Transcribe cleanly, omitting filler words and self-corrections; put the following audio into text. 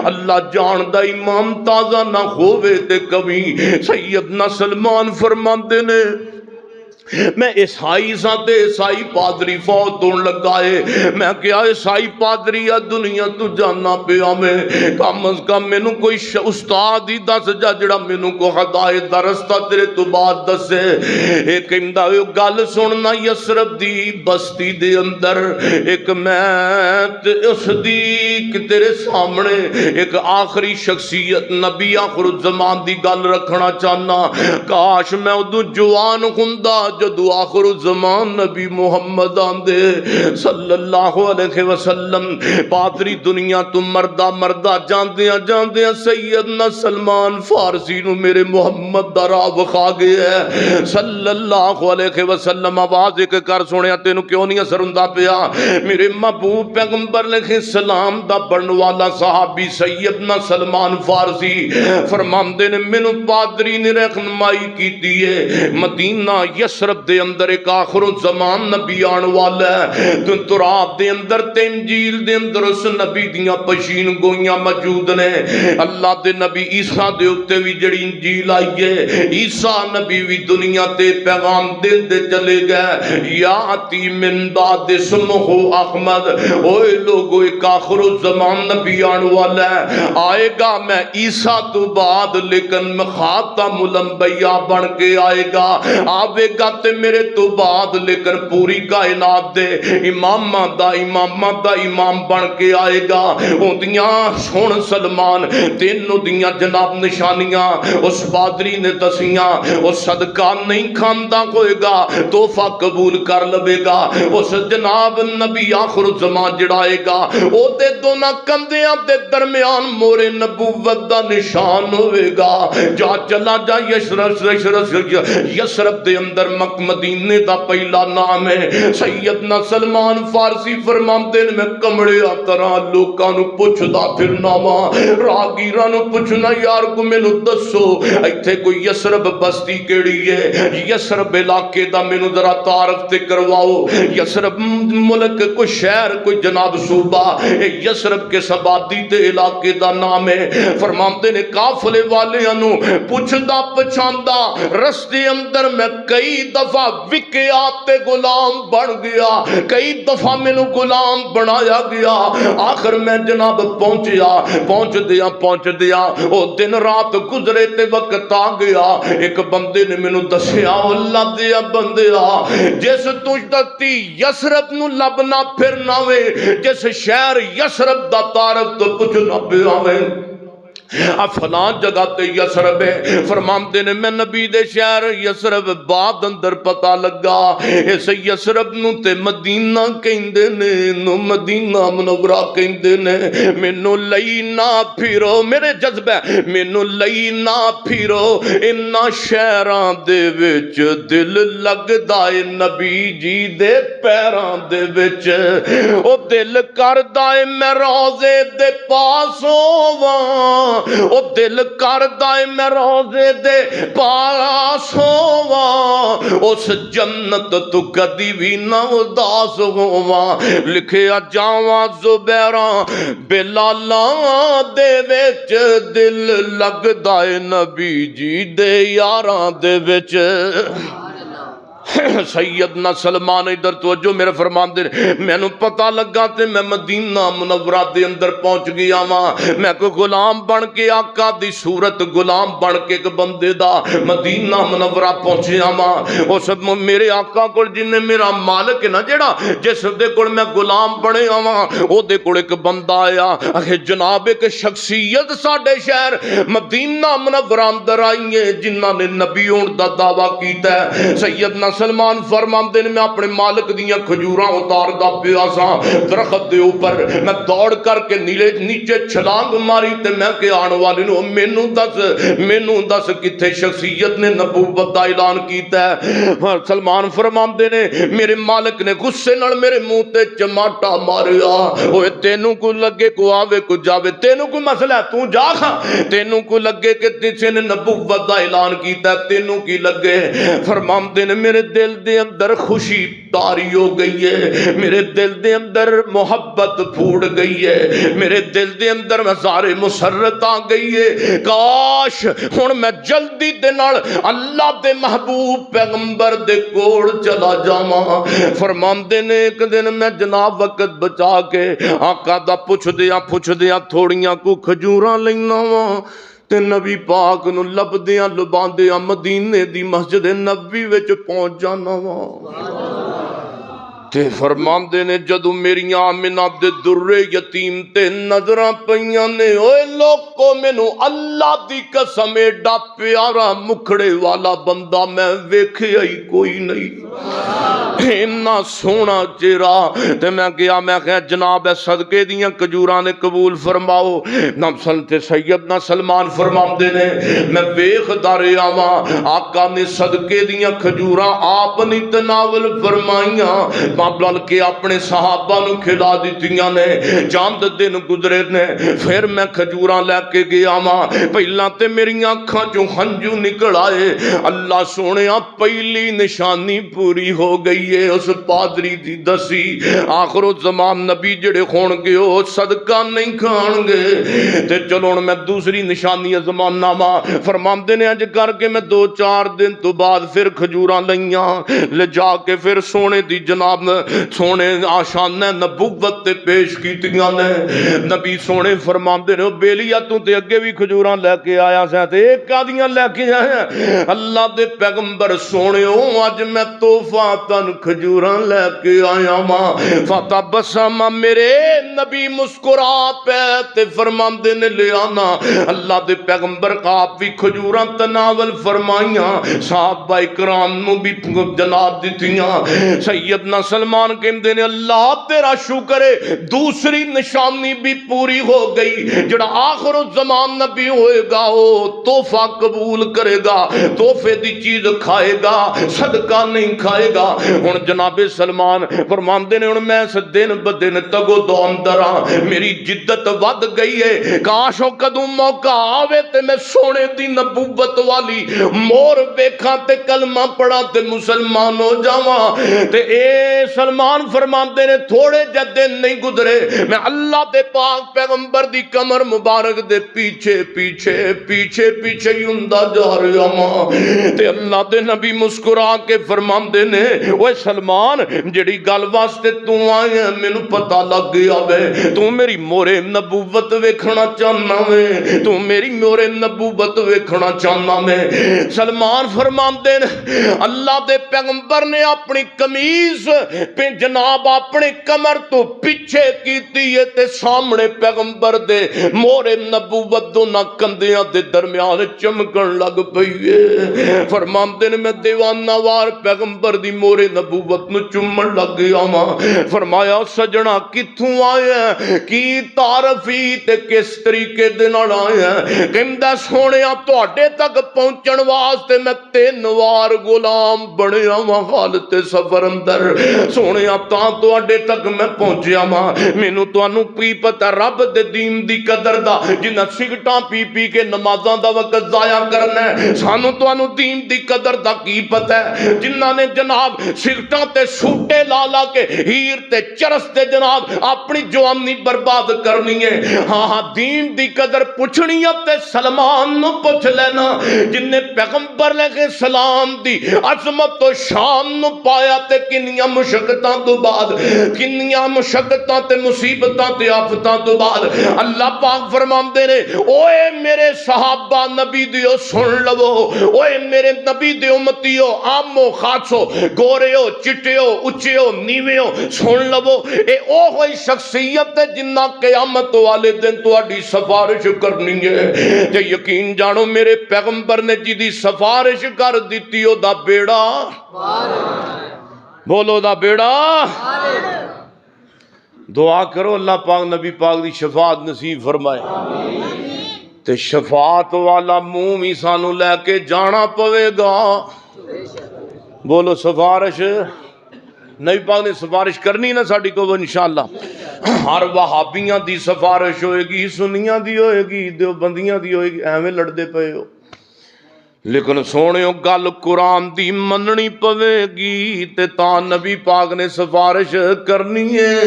اللہ جان دا ایمان تازہ نہ ہووے تے کبھی سیدنا سلمان فرماندے نے میں عیسائی سا تے عیسائی پادری فوت ہون لگا ہے میں کیا عیسائی پادری یا دنیا تو جاننا پیا میں کم از کم مینوں کوئی استاد ہی دس جا جڑا مینوں کو ہدایت دا رستہ تیرے تو بعد دسے ایک کہندا گل سننا یثرب دی بستی دے اندر ایک میں اس دی تیرے سامنے ایک آخری شخصیت نبی آخر الزمان دی گل رکھنا چاہنا کاش میں ادو جوان ہوندا جدو آخر الزمان نبی محمد آندے صلی اللہ علیہ وسلم پادری دنیا تو مردہ مردہ جاندیاں جاندیاں سیدنا سلمان فارسی نو میرے محمد دا راہ بخا گیا ہے صلی اللہ علیہ وسلم آواز ایک کر سنیا تینو کیوں نہیں اثر ہوندا پیا میرے محبوب پیغمبر علیہ السلام دا بڑھن والا صحابی سیدنا سلمان فارسی فرماندے نے مینوں پادری نے رہنمائی کیتی ہے مدینہ یثرب دے اندر ایک آخر الزمان نبی آن والا ہے تراب دے اندر تے انجیل دے اندر اس نبی دیاں پشین گوئیاں موجود نے اللہ دے نبی عیسیٰ دے اتے بھی جڑی انجیل آئی ہے عیسیٰ نبی بھی دنیا تے پیغام دل دے چلے گئے یاتی من بعد اسمہ احمد اوے لوگو ایک آخر الزمان نبی آن والا ہے آئے گا میں عیسیٰ تو بعد لیکن خاتم الانبیاء بن کے آئے گا آوے گا تے میرے تو بعد لیکن پوری کائنات دے امامہ دا امام بن کے آئے گا دیاں سن سلمان تینوں دیاں جناب نشانیاں اس پادری نے دسیاں اس صدقہ نہیں کھاندا ہوئے گا تحفہ قبول کر لبے گا اس جناب نبی آخر زمان جڑائے گا او دے دونہ کندیاں دے درمیان مورے نبوت دا نشان ہوئے گا جا چلا جا یثرب دے اندر مدینے دا پہلا نام ہے سیدنا سلمان فارسی فرماندے نے میں کمڑے طرح لوکاں نو پوچھدا پھرنا وا راگیراں نو پوچھنا یار کو مینوں دسو ایتھے کوئی یثرب بستی کیڑی ہے یثرب علاقے دا مینوں ذرا تعارف تے کرواؤ یثرب ملک کوئی شہر کوئی جناب صوبہ یثرب کے سبادی تے علاقے دا نام ہے فرماندے نے قافلے والیاں نو پوچھدا پچھاندا رستے اندر میں کئی دفعہ وکیات غلام بن گیا کئی دفعہ میں نو غلام بنایا گیا آخر میں جناب پہنچ دیا او دن رات گزرے تے وقت آ گیا ایک بندے نے میں نو دسیا اللہ دیا بندیا جس تجھ دتی یثرب نو لبنا پھرنا وے جس شہر یثرب دا تعارف تو پوچھنا پیا وے فلان جگہ تے یثرب ہے فرماندے نے میں نبی دے شہر یثرب بعد اندر پتہ لگا اس یثرب نو تے مدینہ کہندے نے نو مدینہ منورہ کہندے نے مینوں لئی نہ پھرو میرے جذبہ مینوں لئی نہ پھرو انہاں شہراں دے وچ دل لگدا اے نبی جی دے پیراں دے وچ او دل کردا اے میں روزے دے پاس ہوواں او دل کردا اے میں روزے دے پاس ہوواں اس جنت تو کدی بھی نہ اداس ہوواں لکھیا جاواں زبیراں بلالاں دے وچ دل لگدا اے نبی جی دے یاراں دے وچ سیدنا سلمان ادھر توجہ میرے فرماندے میں نو پتہ لگا تے میں مدینہ منورہ دے اندر پہنچ گیا ماں میں کوئی غلام بن کے آقا دی صورت غلام بن کے ایک بندے دا مدینہ منورہ پہنچیا ماں اس میرے آقا کو جن نے میرا مالک ہے نا جڑا جس دے کو میں غلام بنے آواں او دے کو ایک بندہ آیا اکھے جناب ایک شخصیت ساڈے شہر مدینہ منورہ اندر آئی ہے جنہاں نے نبی ہون دا دعویٰ کیتا ہے سیدنا سلمان فرماندے نے میں اپنے مالک دیاں کھجوراں اتار دا پیا سا درخت دے اوپر میں دوڑ کر کے نیچے چھلانگ ماری تے میں کہ آن والے نو مینوں دس کتھے شخصیت نے نبوت دا اعلان کیتا ہے سلمان فرماندے نے میرے مالک نے غصے نال میرے منہ تے چماٹا ماریا اوے تینوں کو لگے کو آوے کو جاوے تینوں کو مسئلہ ہے تو جا کھا تینوں کو لگے کہ کسی نے نبوت دا اعلان کیتا ہے تینوں کی لگے فرماندے نے میرے دل دے اندر خوشی طاری ہو گئی ہے، میرے دل دے اندر محبت پھوٹ گئی ہے، میرے دل دے اندر مزار مسرت آ گئی ہے، کاش ہن میں جلدی دے نال اللہ دے محبوب پیغمبر دے کول چلا جاواں۔ فرماندے نے ایک دن میں جناب وقت بچا کے آقا دا پوچھ دیاں تھوڑیاں کو کھجوراں لینا وا تے نبی پاک نو لبدیاں لباندیاں مدینے دی مسجد نبوی وچ پہنچ جانا وا۔ تے فرماندے نے جدو میری آمنہ دے درے یتیم تے نظراں پیاں نے، اوے لوکو مینوں اللہ دی قسم ایڈا پیارا مکھڑے والا بندہ میں ویکھیا ہی کوئی نہیں، اتنا سونا چہرہ۔ تے میں گیا، میں کہا جناب صدقے دیاں کھجوراں نے قبول فرماؤ۔ تے سیدنا سلمان فرماندے نے میں ویکھدا رہیا واں آقا نے صدقے دیاں کھجوراں آپ نے تناول فرمائیاں، بلکہ اپنے صحابہ نو کھلا دیتیاں نے۔ چند دن گزرے نے، پھر میں کھجوراں لے کے گیا ماں، پہلا تے میری آنکھاں چوں ہنجو نکل آئے۔ اللہ سونیا پہلی نشانی پوری ہو گئی ہے اس پادری دی دسی، آخر الزمان نبی جڑے خون گے او صدقہ نہیں کھان گے۔ تے چلو میں دوسری نشانی زمانہ ماں فرماندے نے اج کر کے میں 2-4 دن تو بعد پھر کھجوراں لئیاں لے جا کے پھر سونے دی جناب سونے آشان نبوت تے پیش کیتیاں نے۔ نبی سونے فرماندے نے بیلیا تو تے اگے بھی کھجوراں لے کے آیا سا تے ایک کادیاں لے کے آیا، اللہ دے پیغمبر سونے ہو اج میں تحفہ تن کھجوراں لے کے آیا ماں۔ فتبسم میرے نبی مسکرا پہ تے فرماندے نے لے آنا، اللہ دے پیغمبر کا آپ بھی کھجوراں تناول فرمائیاں، صحابہ اکرام نو بھی جناب دیتیاں۔ سیدنا سلمان کہندے نے اللہ تیرا شکر ہے دوسری نشانی بھی پوری ہو گئی، جڑا آخر الزمان نبی ہوئے گا وہ تحفہ قبول کرے گا، تحفے دی چیز کھائے گا، صدقہ نہیں کھائے گا۔ ہن جناب سلمان فرماندے نے ہن میں دن بدن تگو دو اندراں میری جدت ود گئی ہے، کاش او کدوں موقع آوے تے میں سونے دی نبوت والی مور ویکھاں تے کلمہ پڑھا تے مسلمان ہو جاواں۔ تے اے سلمان فرماندے نے تھوڑے دن نہیں گزرے میں اللہ دے پاک پیغمبر دی کمر مبارک دے پیچھے پیچھے پیچھے پیچھے ہوندا جا رہا ہاں تے اللہ دے نبی مسکرا کے فرماندے نے اوے سلمان جڑی گل واسطے تو آیا مینوں پتہ لگ گیا وے، تو میری مورے نبوت ویکھنا چاہنا وے، تو میری مورے نبوت ویکھنا چاہنا میں۔ سلمان فرماندے نے اللہ دے پیغمبر نے اپنی قمیض پہ جناب اپنے کمر تو پیچھے کیتی ہے تے سامنے پیغمبر دے مورے نبوت دونوں کندیاں دے درمیان چمکن لگ پئی ہے۔ فرماندے نے میں دیوانہ وار پیغمبر دی مورے نبوت نو چومن لگ گیا ماں۔ فرمایا سجنا کتھوں آیا کی تعارفی تے کس طریقے دے نال آیا؟ کہندا سونیا تواڈے تک پہنچن واسطے میں 3 وار غلام بنیا وا حالت سفر اندر، سونیا تاں تواڈے تک میں پہنچیا ماں۔ مینوں تانوں کی پتہ رب دے دین دی قدر دا، جنہ سگٹاں پی پی کے نمازاں دا وقت ضائع کرنا ہے، سانوں تانوں دین دی قدر دا کی پتہ ہے؟ جنہ نے جناب سگٹاں تے سوٹے لا لا کے ہیر تے چرس تے جناب اپنی جوانی برباد کرنی ہے، ہاں ہاں دین دی قدر پوچھنی ہے تے سلمان نو پوچھ لینا جن نے پیغمبر علیہ السلام دی عظمت و شان نو پایا تے کنیاں مشقتاں تو بعد، کنیاں مشقتاں تے مصیبتاں تے آفتاں تو بعد اللہ پاک فرماندے نے اوے میرے صحابہ نبی دیو سن لو، اوے میرے نبی دی امتیو عامو خاصو، گورے ہو چٹے ہو اچے ہو نیوے ہو سن لو، اے او ہوئی شخصیت ہے جنہ قیامت والے دن تواڈی سفارش کرنی ہے تے یقین جانو میرے پیغمبر نے جی دی سفارش کر دیتی او دا بیڑا بولو دا بیڑا دعا کرو اللہ پاک نبی پاک دی شفاعت نصیب فرمائے تے شفاعت والا منہ بھی سانو لے کے جانا پوے گا۔ بولو سفارش نبی پاک نے سفارش کرنی نا ساڑی کو انشاءاللہ، ہر وہابیاں دی سفارش ہوئے گی، سنیاں دی ہوئے گی، دیوبندیاں دی ہوئے گی، ایویں لڑدے پئے ہو، لیکن سونیو گل قرآن دی مننی پوے گی تے تاں نبی پاک نے سفارش کرنی ہے۔